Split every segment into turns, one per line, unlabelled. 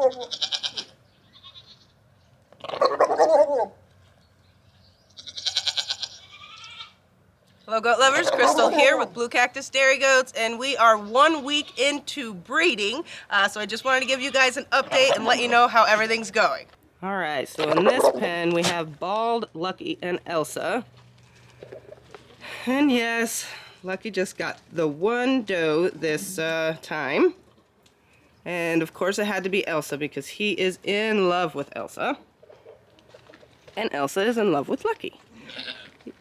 Hello goat lovers, Crystal here with Blue Cactus Dairy Goats, and we are 1 week into breeding, so I just wanted to give you guys an update and let you know how everything's going. Alright, so in this pen we have Bald, Lucky, and Elsa. And yes, Lucky just got the one doe this time. And of course it had to be Elsa because he is in love with Elsa. And Elsa is in love with Lucky.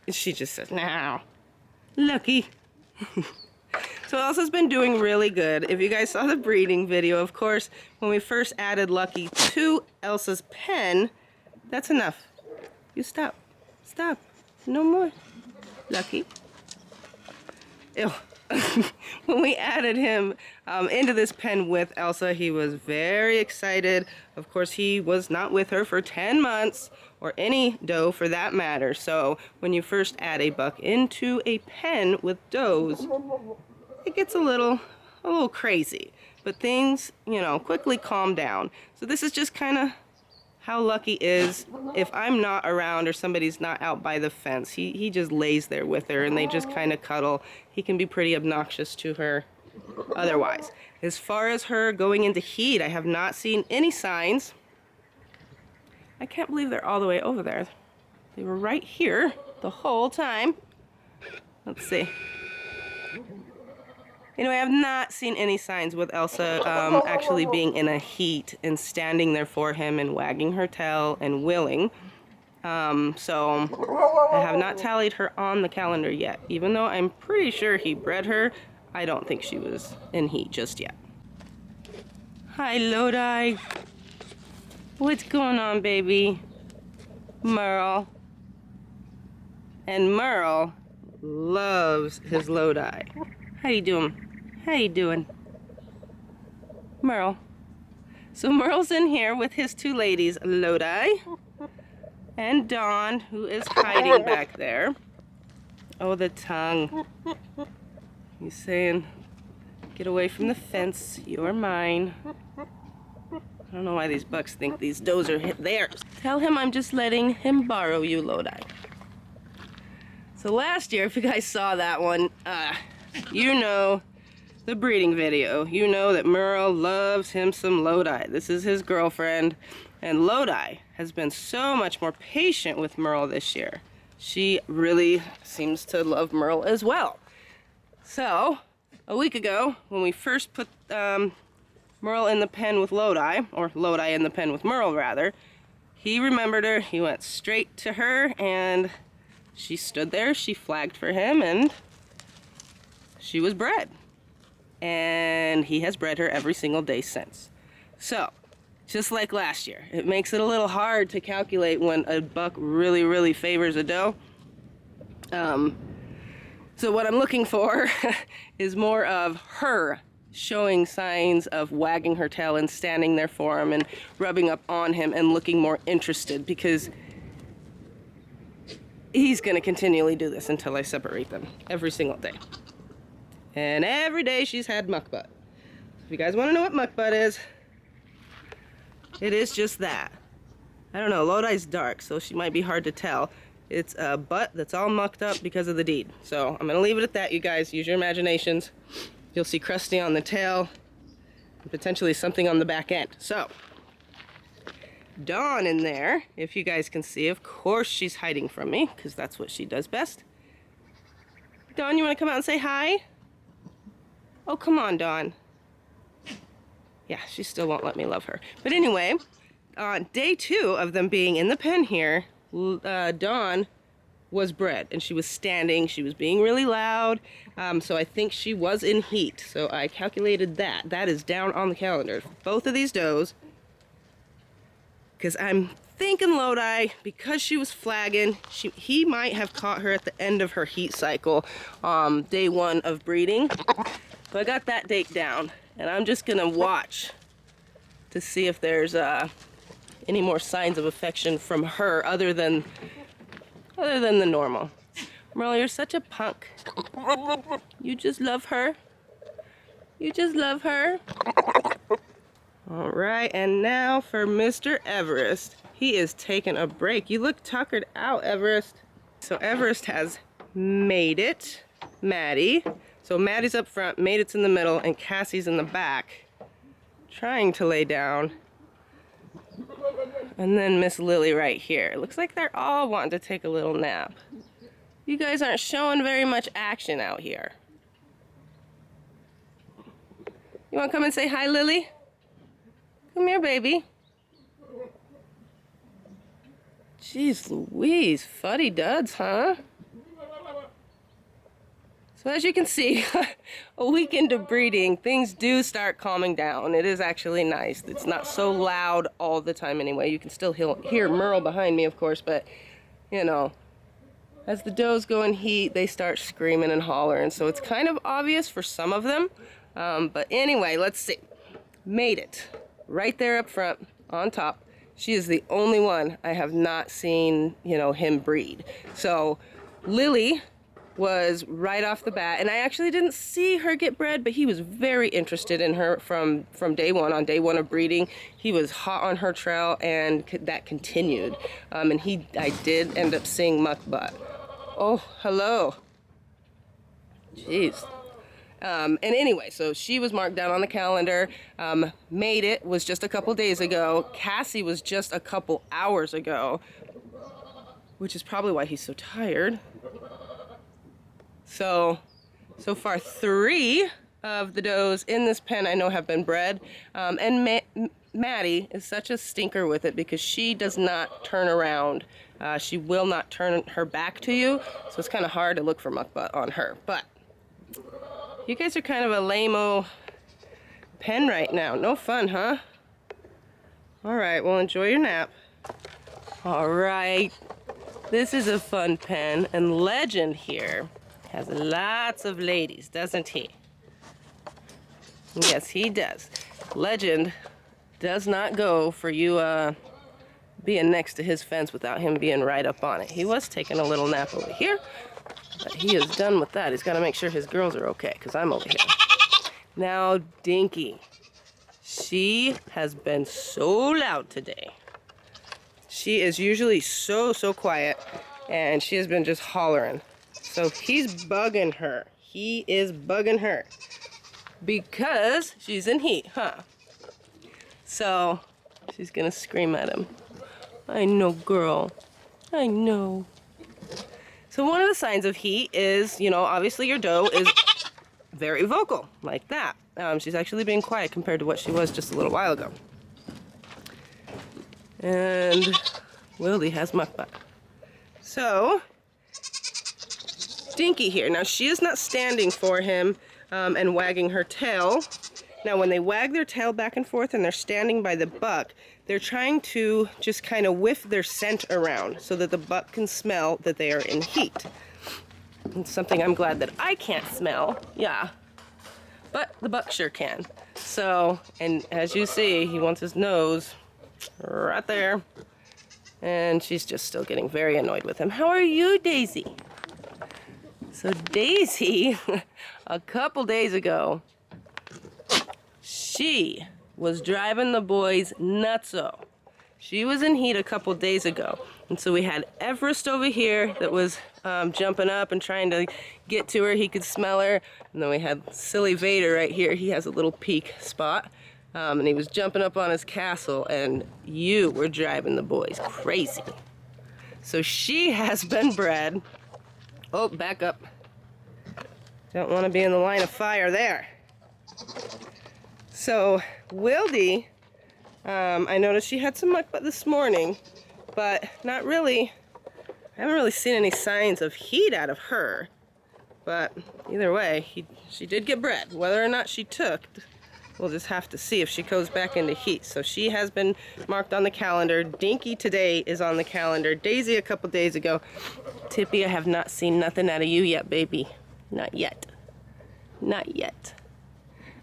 She just says, "No, Lucky." So Elsa's been doing really good. If you guys saw the breeding video, of course, when we first added Lucky to Elsa's pen, that's enough. You stop. Stop. No more. Lucky. Ew. When we added him into this pen with Elsa, he was very excited. Of course, he was not with her for 10 months, or any doe for that matter. So when you first add a buck into a pen with does, it gets a little crazy. But things, you know, quickly calm down. So this is just kind of how Lucky is. If I'm not around or somebody's not out by the fence, he just lays there with her and they just kind of cuddle. He can be pretty obnoxious to her otherwise. As far as her going into heat, I have not seen any signs. I can't believe they're all the way over there. They were right here the whole time. Let's see. Anyway, I have not seen any signs with Elsa actually being in a heat and standing there for him and wagging her tail and willing. So I have not tallied her on the calendar yet. Even though I'm pretty sure he bred her, I don't think she was in heat just yet. Hi, Lodi. What's going on, baby? Merle. And Merle loves his Lodi. How you doing? How you doing? Merle. So Merle's in here with his two ladies, Lodi and Dawn, who is hiding back there. Oh, the tongue. He's saying, "Get away from the fence, you're mine." I don't know why these bucks think these does are theirs. Tell him I'm just letting him borrow you, Lodi. So last year, if you guys saw that one, you know the breeding video. You know that Merle loves him some Lodi. This is his girlfriend. And Lodi has been so much more patient with Merle this year. She really seems to love Merle as well. So, a week ago, when we first put Merle in the pen with Lodi, or Lodi in the pen with Merle rather, he remembered her, he went straight to her, and she stood there, she flagged for him, and she was bred. And he has bred her every single day since. So, just like last year, it makes it a little hard to calculate when a buck really, really favors a doe. So what I'm looking for is more of her showing signs of wagging her tail and standing there for him and rubbing up on him and looking more interested, because he's going to continually do this until I separate them every single day. And every day she's had muck butt. If you guys want to know what muck butt is, it is just that. I don't know, Lodi's dark, so she might be hard to tell. It's a butt that's all mucked up because of the deed. So I'm going to leave it at that, you guys. Use your imaginations. You'll see crusty on the tail and potentially something on the back end. So, Dawn in there, if you guys can see, of course she's hiding from me because that's what she does best. Dawn, you want to come out and say hi? Oh, come on, Dawn. Yeah, she still won't let me love her. But anyway, on day 2 of them being in the pen here, Dawn was bred, and she was standing. She was being really loud, so I think she was in heat. So I calculated that. That is down on the calendar. Both of these does, because I'm thinking Lodi, because she was flagging, he might have caught her at the end of her heat cycle, day 1 of breeding. So I got that date down, and I'm just gonna watch to see if there's any more signs of affection from her other than the normal. Merle, you're such a punk. You just love her. You just love her. All right, and now for Mr. Everest. He is taking a break. You look tuckered out, Everest. So Everest has made it, Maddie. So Maddie's up front, Made It's in the middle, and Cassie's in the back, trying to lay down. And then Miss Lily right here. It looks like they're all wanting to take a little nap. You guys aren't showing very much action out here. You want to come and say hi, Lily? Come here, baby. Jeez Louise, fuddy duds, huh? So as you can see, a week into breeding, things do start calming down. It is actually nice. It's not so loud all the time anyway. You can still hear Merle behind me, of course, but, you know, as the does go in heat, they start screaming and hollering. So it's kind of obvious for some of them. But anyway, let's see. Made It. Right there up front, on top. She is the only one I have not seen, you know, him breed. So Lily was right off the bat, and I actually didn't see her get bred, but he was very interested in her from day one. On day one of breeding, he was hot on her trail, and that continued. And I did end up seeing Muck Butt. Oh, hello. Jeez. And anyway, so she was marked down on the calendar. Made It was just a couple days ago. Cassie was just a couple hours ago, which is probably why he's so tired. So far 3 of the does in this pen I know have been bred. And Maddie is such a stinker with it because she does not turn around. She will not turn her back to you, so it's kind of hard to look for Muck Butt on her. But you guys are kind of a lame-o pen right now. No fun, huh? All right, well, enjoy your nap. All right, this is a fun pen, and Legend here has lots of ladies, doesn't he? Yes, he does. Legend does not go for you being next to his fence without him being right up on it. He was taking a little nap over here, but he is done with that. He's got to make sure his girls are okay, because I'm over here. Now, Dinky. She has been so loud today. She is usually so quiet, and she has been just hollering. So he's bugging her. He is bugging her because she's in heat, huh? So she's gonna scream at him. I know, girl. I know. So one of the signs of heat is, you know, obviously your doe is very vocal, like that. She's actually being quiet compared to what she was just a little while ago. And Wildy has Muck Butt. So Dinky here. Now she is not standing for him and wagging her tail. Now when they wag their tail back and forth and they're standing by the buck, they're trying to just kind of whiff their scent around so that the buck can smell that they are in heat. It's something I'm glad that I can't smell, yeah, but the buck sure can. So, and as you see, he wants his nose right there, and she's just still getting very annoyed with him. How are you, Daisy? So Daisy, a couple days ago, she was driving the boys nutso. She was in heat a couple days ago. And so we had Everest over here that was jumping up and trying to get to her. He could smell her. And then we had Silly Vader right here. He has a little peak spot. And he was jumping up on his castle, and you were driving the boys crazy. So she has been bred. Oh, back up. Don't want to be in the line of fire there. So Wildy, I noticed she had some Muck Butt this morning, but not really. I haven't really seen any signs of heat out of her. But either way, she did get bred. Whether or not she took, we'll just have to see if she goes back into heat. So she has been marked on the calendar. Dinky today is on the calendar. Daisy a couple days ago. Tippy, I have not seen nothing out of you yet, baby. Not yet. Not yet.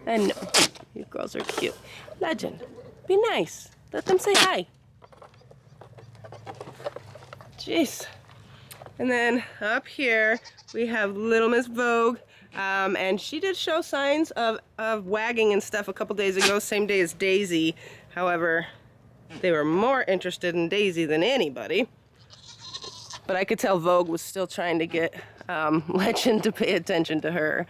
And no, you girls are cute. Legend, be nice. Let them say hi. Jeez. And then up here, we have Little Miss Vogue. And she did show signs of wagging and stuff a couple days ago, same day as Daisy. However, they were more interested in Daisy than anybody. But I could tell Vogue was still trying to get Legend to pay attention to her.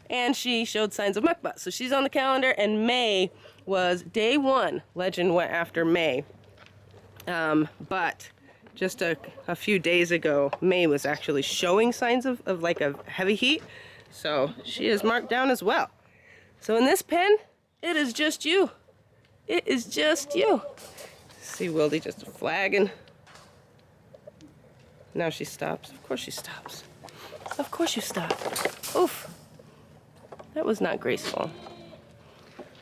And she showed signs of muck butt. So she's on the calendar, and May was day one. Legend went after May. But just a few days ago, May was actually showing signs of like a heavy heat. So she is marked down as well. So in this pen, it is just you. It is just you. See Wildy just flagging. Now she stops. Of course she stops. Of course you stop. Oof. That was not graceful.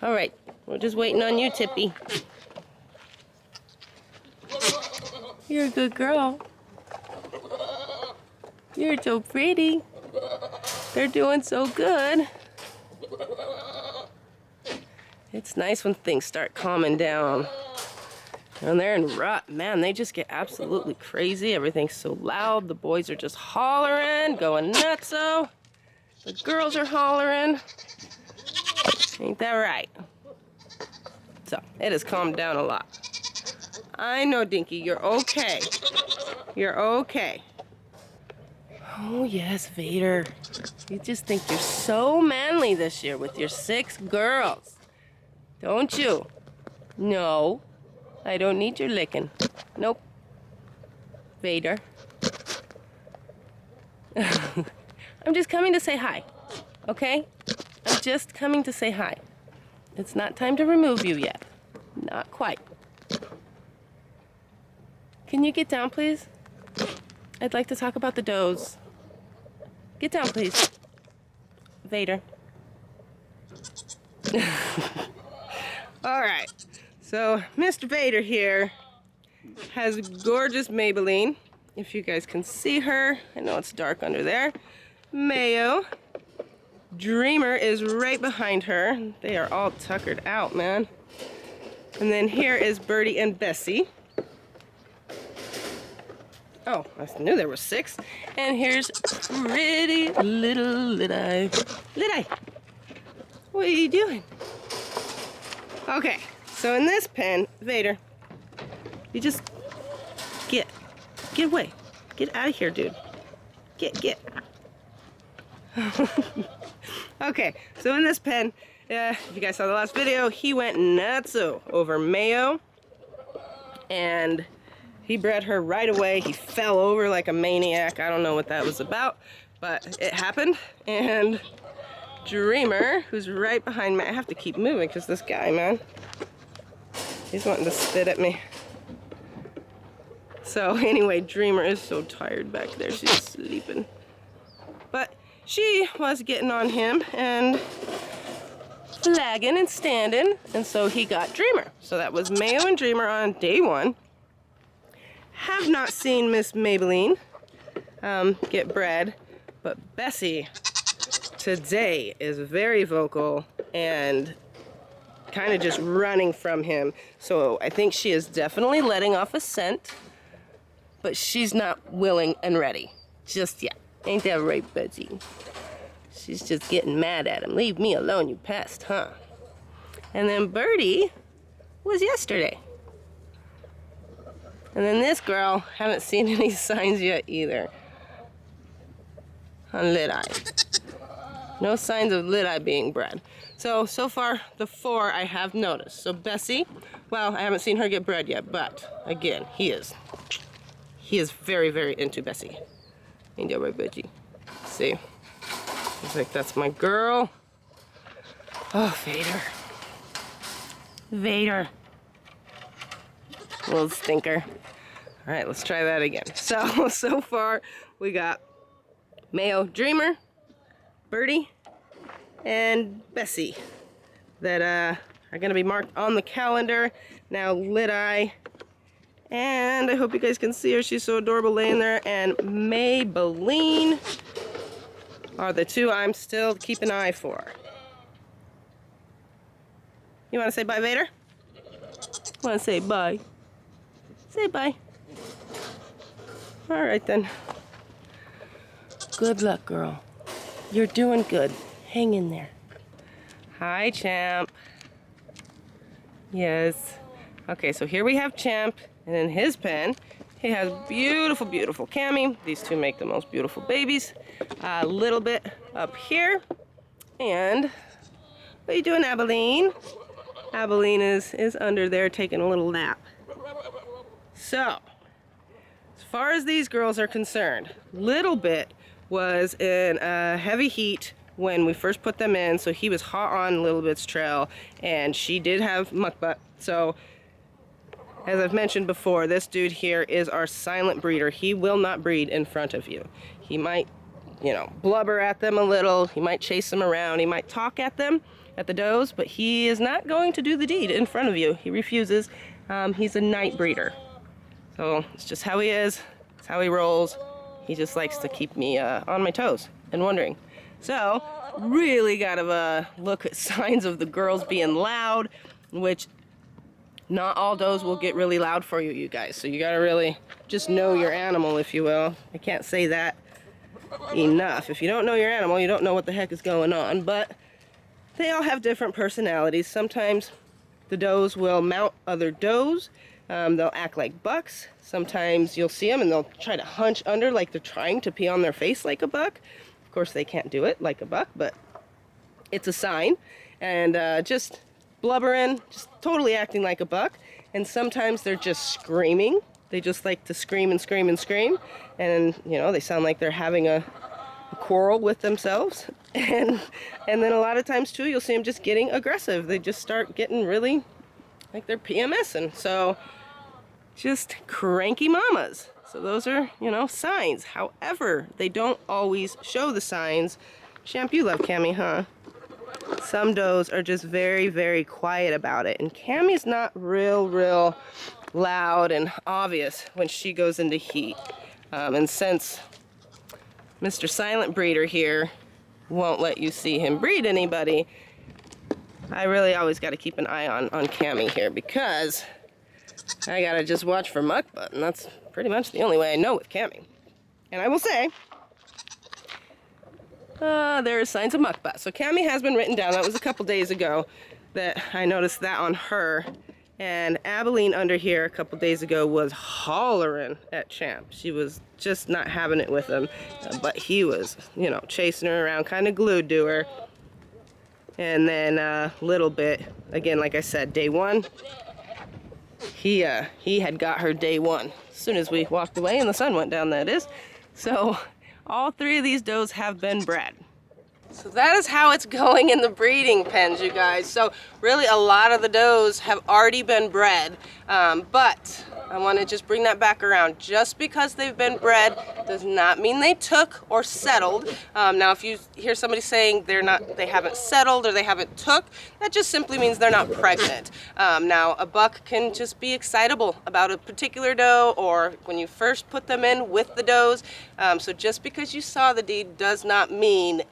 All right, we're just waiting on you, Tippy. You're a good girl. You're so pretty. They're doing so good. It's nice when things start calming down. When they're in rut, man, they just get absolutely crazy. Everything's so loud. The boys are just hollering, going nutso. The girls are hollering. Ain't that right? So, it has calmed down a lot. I know, Dinky, you're okay. You're okay. Oh, yes, Vader. You just think you're so manly this year with your 6 girls. Don't you? No, I don't need your licking. Nope. Vader. I'm just coming to say hi, okay? I'm just coming to say hi. It's not time to remove you yet. Not quite. Can you get down, please? I'd like to talk about the does. Get down, please. Vader. All right. So, Mr. Vader here has gorgeous Maybelline. If you guys can see her, I know it's dark under there. Mayo. Dreamer is right behind her. They are all tuckered out, man. And then here is Birdie and Bessie. Oh, I knew there were 6. And here's pretty little Lid-Eye. Lid-Eye, what are you doing? Okay, so in this pen, Vader, you just get away. Get out of here, dude. Get. Okay, so in this pen, if you guys saw the last video, he went nutso over Mayo, and he bred her right away. He fell over like a maniac. I don't know what that was about, but it happened. And Dreamer, who's right behind me, I have to keep moving because this guy, man, he's wanting to spit at me. So anyway, Dreamer is so tired back there. She's sleeping. But she was getting on him and flagging and standing, and so he got Dreamer. So that was Mayo and Dreamer on day one. Have not seen Miss Maybelline get bred, but Bessie today is very vocal and kind of just running from him. So I think she is definitely letting off a scent, but she's not willing and ready just yet. Ain't that right, Bessie? She's just getting mad at him. Leave me alone, you pest, huh? And then Birdie was yesterday. And then this girl, haven't seen any signs yet either. On Lid-Eye. No signs of Lid-Eye being bred. So far, the 4 I have noticed. So Bessie, well, I haven't seen her get bred yet, but again, he is very, very into Bessie. Ain't that right, Bessie? See? He's like, that's my girl. Oh, Vader. Vader. Little stinker. All right, let's try that again. So far, we got Mayo, Dreamer, Birdie, and Bessie that are gonna be marked on the calendar. Now Lid-Eye, and I hope you guys can see her. She's so adorable laying there. And Maybelline are the 2 I'm still keeping an eye for. You wanna say bye, Vader? Wanna say bye? Say bye. All right then. Good luck, girl. You're doing good. Hang in there. Hi, Champ. Yes. Okay, so here we have Champ, and in his pen, he has beautiful, beautiful Cammy. These two make the most beautiful babies. A little bit up here. And what are you doing, Abilene? Abilene is under there taking a little nap. So, as far as these girls are concerned, Little Bit was in a heavy heat when we first put them in, so he was hot on Little Bit's trail, and she did have muck butt. So, as I've mentioned before, this dude here is our silent breeder. He will not breed in front of you. He might, you know, blubber at them a little. He might chase them around. He might talk at them, at the does, but he is not going to do the deed in front of you. He refuses. He's a night breeder. So it's just how he is. It's how he rolls. He just likes to keep me on my toes and wondering. So really gotta look at signs of the girls being loud, which not all does will get really loud for you, you guys. So you gotta really just know your animal, if you will. I can't say that enough. If you don't know your animal, you don't know what the heck is going on. But they all have different personalities. Sometimes the does will mount other does. They'll act like bucks. Sometimes you'll see them and they'll try to hunch under like they're trying to pee on their face like a buck. Of course, they can't do it like a buck, but it's a sign. And just blubbering, just totally acting like a buck. And sometimes they're just screaming. They just like to scream and scream and scream. And, you know, they sound like they're having a quarrel with themselves. And then a lot of times, too, you'll see them just getting aggressive. They just start getting really like they're PMSing. So just cranky mamas. So those are, you know, signs. However, they don't always show the signs. Champ, you love Cammy, huh? Some does are just very, very quiet about it. And Cammy's not real loud and obvious when she goes into heat. And since Mr. Silent Breeder here won't let you see him breed anybody, I really always got to keep an eye on Cammy here, because I got to just watch for muck butt, and that's pretty much the only way I know with Cammy. And I will say, there are signs of muck butt. So Cammy has been written down. That was a couple days ago that I noticed that on her. And Abilene under here a couple days ago was hollering at Champ. She was just not having it with him. But he was, you know, chasing her around, kind of glued to her. And then Little Bit, again, like I said, day one, he had got her day one. As soon as we walked away and the sun went down, that is. So all three of these does have been bred. So that is how it's going in the breeding pens, you guys. So really a lot of the does have already been bred, but I want to just bring that back around. Just because they've been bred does not mean they took or settled. Now if you hear somebody saying they haven't settled or they haven't took, that just simply means they're not pregnant. Now a buck can just be excitable about a particular doe, or when you first put them in with the does. So just because you saw the deed does not mean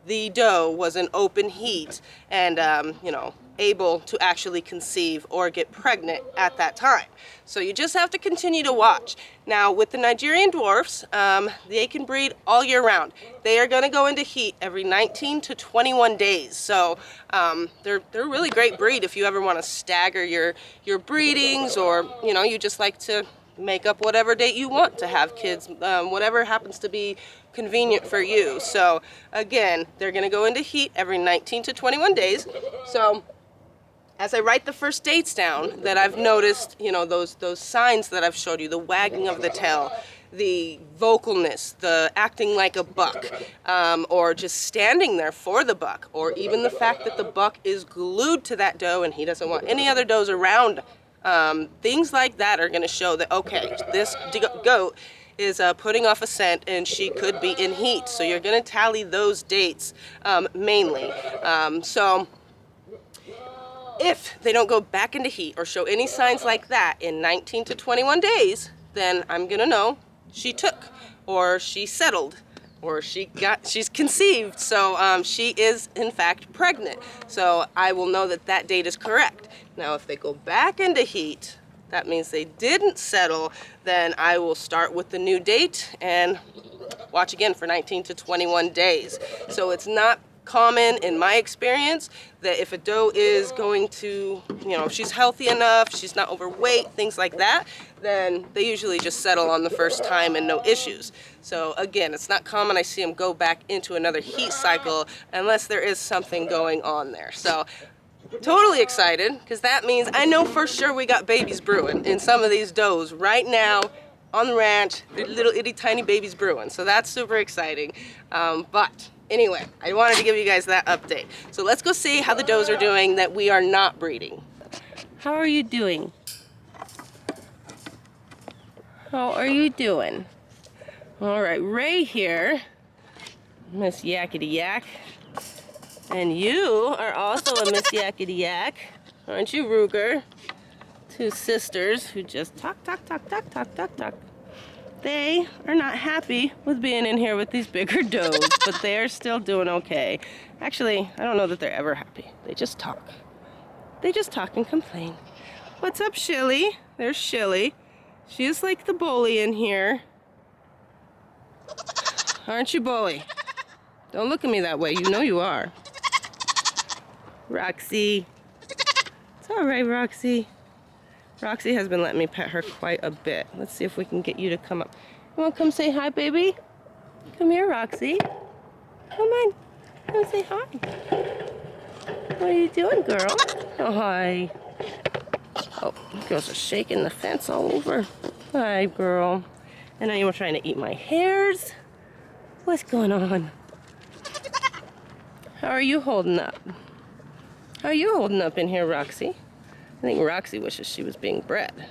the doe was in open heat and, you know, able to actually conceive or get pregnant at that time. So you just have to continue to watch. Now with the Nigerian dwarfs, they can breed all year round. They are going to go into heat every 19 to 21 days. So they're a really great breed if you ever want to stagger your breedings, or, you know, you just like to make up whatever date you want to have kids, whatever happens to be convenient for you. So again, they're going to go into heat every 19 to 21 days. So as I write the first dates down that I've noticed, you know, those signs that I've showed you, the wagging of the tail, the vocalness, the acting like a buck, or just standing there for the buck, or even the fact that the buck is glued to that doe and he doesn't want any other does around. Things like that are going to show that, okay, this goat is putting off a scent and she could be in heat. So you're going to tally those dates mainly. So if they don't go back into heat or show any signs like that in 19 to 21 days, then I'm going to know she took, or she settled, or she's conceived. So she is in fact pregnant. So I will know that that date is correct. Now if they go back into heat, that means they didn't settle, then I will start with the new date and watch again for 19 to 21 days. So it's not common in my experience that if a doe is going to, if she's healthy enough, she's not overweight, things like that, then they usually just settle on the first time and no issues. So again, it's not common I see them go back into another heat cycle unless there is something going on there. So totally excited, because that means I know for sure we got babies brewing in some of these does right now on the ranch. They're little itty tiny babies brewing, so that's super exciting. But anyway, I wanted to give you guys that update. So let's go see how the does are doing that we are not breeding. How are you doing? How are you doing? All right, Ray here, Miss Yakety Yak. And you are also a Miss Yakety Yak, aren't you, Ruger? Two sisters who just talk. They are not happy with being in here with these bigger does, but they are still doing okay. Actually, I don't know that they're ever happy. They just talk. They just talk and complain. What's up, Shilly? There's Shilly. She's like the bully in here. Aren't you, bully? Don't look at me that way. You know you are. Roxy. It's all right, Roxy. Roxy has been letting me pet her quite a bit. Let's see if we can get you to come up. You want to come say hi, baby? Come here, Roxy. Come on. Come say hi. What are you doing, girl? Oh, hi. Oh, girls are shaking the fence all over. Hi, girl. I know you were trying to eat my hairs. What's going on? How are you holding up? How are you holding up in here, Roxy? I think Roxy wishes she was being bred.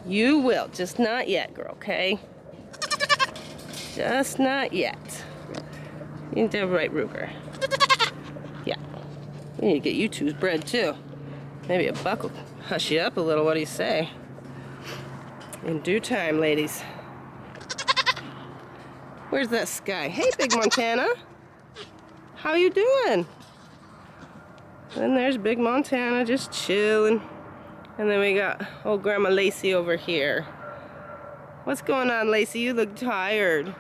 You will, just not yet, girl, okay? Just not yet. You did right, Ruger. Yeah. We need to get you two's bred, too. Maybe a buck will hush you up a little. What do you say? In due time, ladies. Where's that Sky? Hey, Big Montana. How you doing? And there's Big Montana just chilling. And then we got old Grandma Lacey over here. What's going on, Lacey? You look tired.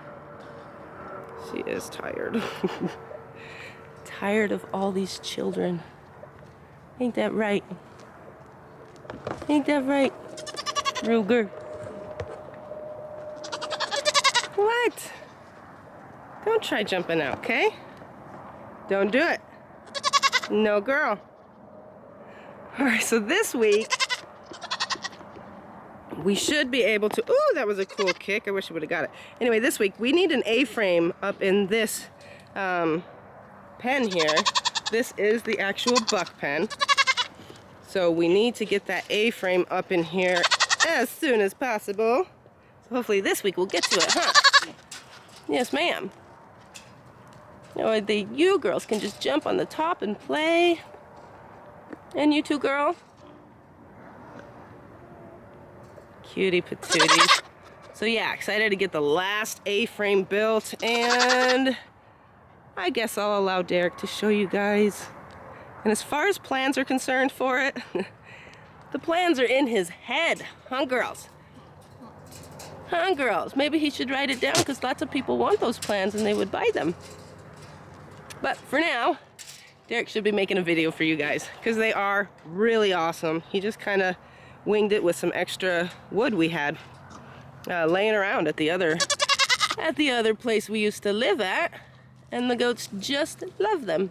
She is tired. Tired of all these children. Ain't that right? Ain't that right, Ruger? What? Don't try jumping out, okay? Don't do it. No, girl. All right, so this week, we should be able to, ooh, that was a cool kick. I wish I would have got it. Anyway, this week, we need an A-frame up in this pen here. This is the actual buck pen. So we need to get that A-frame up in here as soon as possible. So hopefully this week we'll get to it, huh? Yes, ma'am. You girls can just jump on the top and play. And you too, girl. Cutie patootie. So yeah, excited to get the last A-frame built, and I guess I'll allow Derek to show you guys. And as far as plans are concerned for it, the plans are in his head, huh, girls? Huh, girls? Maybe he should write it down, because lots of people want those plans and they would buy them. But for now, Derek should be making a video for you guys, because they are really awesome. He just kind of winged it with some extra wood we had laying around at the other place we used to live at, and the goats just love them.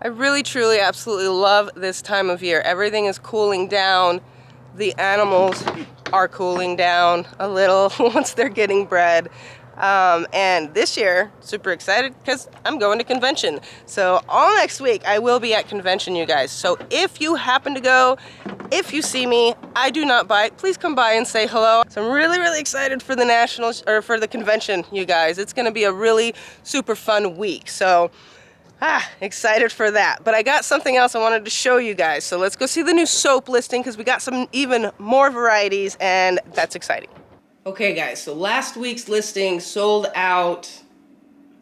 I really, truly, absolutely love this time of year. Everything is cooling down. The animals are cooling down a little once they're getting bred. And this year, super excited because I'm going to convention. So all next week, I will be at convention, you guys. So if you happen to go, if you see me, I do not bite, please come by and say hello. So I'm really, really excited for the nationals, or for the convention, you guys. It's going to be a really super fun week. So excited for that. But I got something else I wanted to show you guys. So let's go see the new soap listing, because we got some even more varieties, and that's exciting. Okay guys, so last week's listing sold out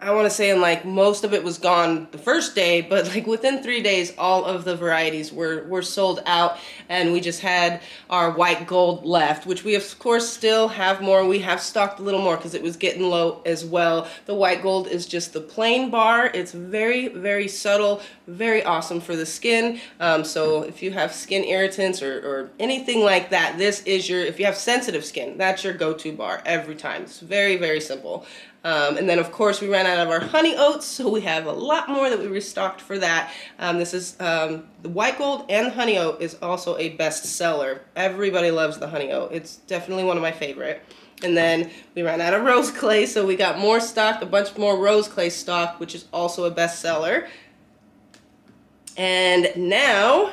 I want to say in like most of it was gone the first day, but like within 3 days, all of the varieties were sold out, and we just had our white gold left, which we of course still have more. We have stocked a little more because it was getting low as well. The white gold is just the plain bar. It's very, very subtle, very awesome for the skin. So if you have skin irritants or anything like that, this is your, if you have sensitive skin, that's your go-to bar every time. It's very, very simple. And then of course we ran out of our honey oats, so we have a lot more that we restocked for that. This is the white gold, and the honey oat is also a best seller. Everybody loves the honey oat. It's definitely one of my favorite. And then we ran out of rose clay, so we got more stocked, a bunch more rose clay stock, which is also a best seller. And now,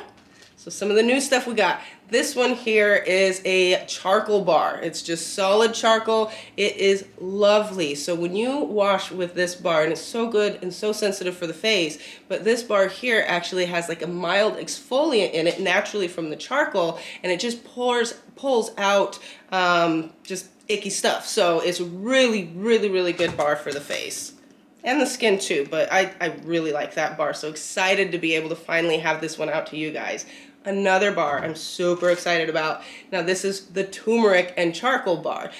so some of the new stuff we got. This one here is a charcoal bar. It's just solid charcoal. It is lovely. So when you wash with this bar, and it's so good and so sensitive for the face, but this bar here actually has like a mild exfoliant in it naturally from the charcoal, and it just pulls out just icky stuff. So it's really, really, really good bar for the face. And the skin too, but I really like that bar. So excited to be able to finally have this one out to you guys. Another bar I'm super excited about. Now this is the turmeric and charcoal bar.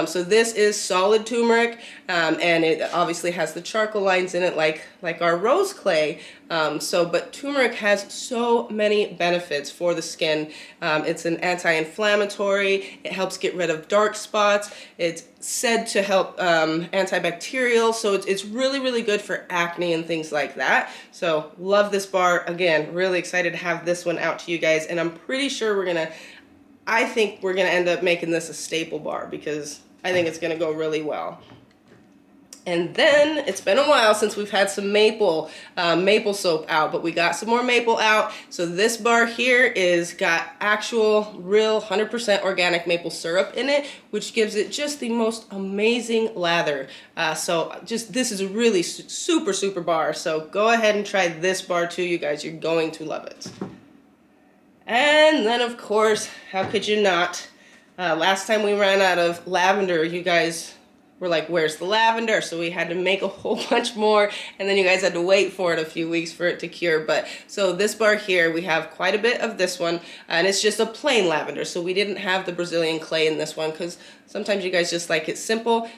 So this is solid turmeric, and it obviously has the charcoal lines in it like our rose clay. But turmeric has so many benefits for the skin. It's an anti-inflammatory. It helps get rid of dark spots. It's said to help antibacterial, so it's really, really good for acne and things like that. So love this bar. Again, really excited to have this one out to you guys, and I'm pretty sure I think we're gonna end up making this a staple bar because I think it's gonna go really well. And then it's been a while since we've had some maple soap out, but we got some more maple out. So this bar here is got actual real 100% organic maple syrup in it, which gives it just the most amazing lather. This is a really super, super bar. So go ahead and try this bar too, you guys. You're going to love it. And then of course, how could you not? Last time we ran out of lavender, you guys were like, where's the lavender? So we had to make a whole bunch more, and then you guys had to wait for it a few weeks for it to cure. But so this bar here, we have quite a bit of this one, and it's just a plain lavender. So we didn't have the Brazilian clay in this one because sometimes you guys just like it simple.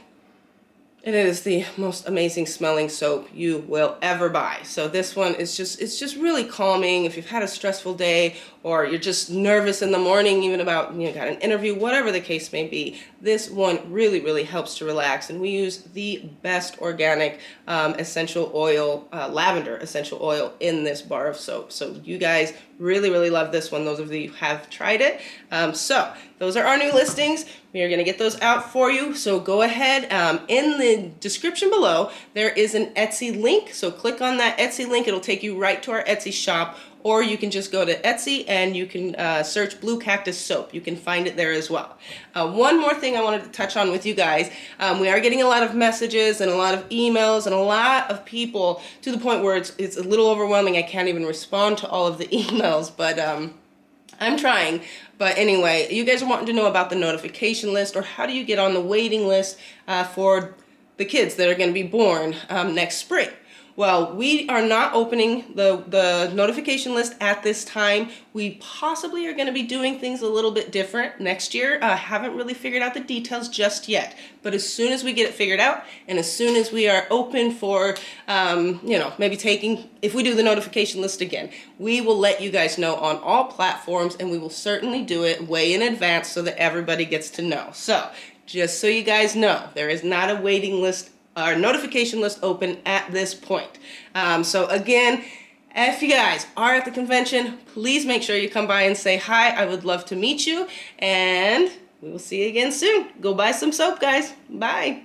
And it is the most amazing smelling soap you will ever buy. So this one is it's just really calming if you've had a stressful day, or you're just nervous in the morning, even about, got an interview, whatever the case may be. This one really, really helps to relax. And we use the best organic essential oil, lavender essential oil in this bar of soap. So you guys really, really love this one, those of you who have tried it. So those are our new listings. We are gonna get those out for you. So go ahead, in the description below, there is an Etsy link. So click on that Etsy link, it'll take you right to our Etsy shop, or you can just go to Etsy and you can search Blue Cactus Soap. You can find it there as well. One more thing I wanted to touch on with you guys. We are getting a lot of messages and a lot of emails and a lot of people, to the point where it's a little overwhelming. I can't even respond to all of the emails, but I'm trying. But anyway, you guys are wanting to know about the notification list, or how do you get on the waiting list for the kids that are going to be born next spring. Well, we are not opening the notification list at this time. We possibly are going to be doing things a little bit different next year. Haven't really figured out the details just yet. But as soon as we get it figured out, and as soon as we are open for, maybe if we do the notification list again, we will let you guys know on all platforms, and we will certainly do it way in advance so that everybody gets to know. So, just so you guys know, there is not a waiting list, our notification list open at this point. So again, if you guys are at the convention, please make sure you come by and say hi. I would love to meet you, and we will see you again soon. Go buy some soap, guys. Bye.